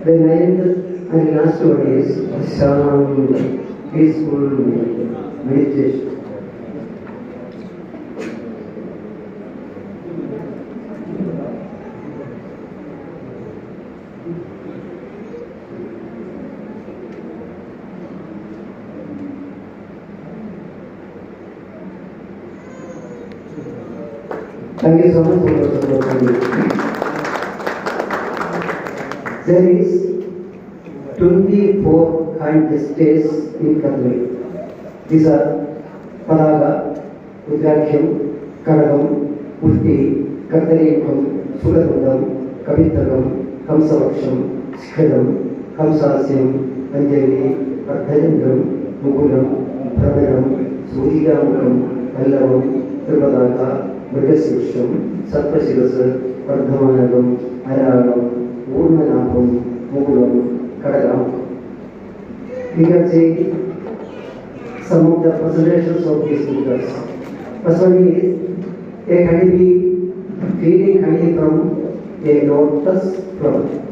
The ninth and last one is sound, peaceful meditation. Thank you so much for your support. There is 24 kind states in Kathmandu. These are Padaga, Udrakhyam, Kadagam, Pushti, Kartariyakam, Sugatundam, Kavitagam, Kamsavaksham, Shikhadam, Kamsasyam, Anjali, Ardhajandram, Mukulam, Prabharam, Sujigamukam, Allavam, Tripadaga, Mrigasivasham, Sattvasilasa, Vardhamanagam, Aragam, Urmanapam, Mukulam, Kadagam. We can see some of the presentations of these speakers. First one is a honeybee feeding honey from a lotus flower.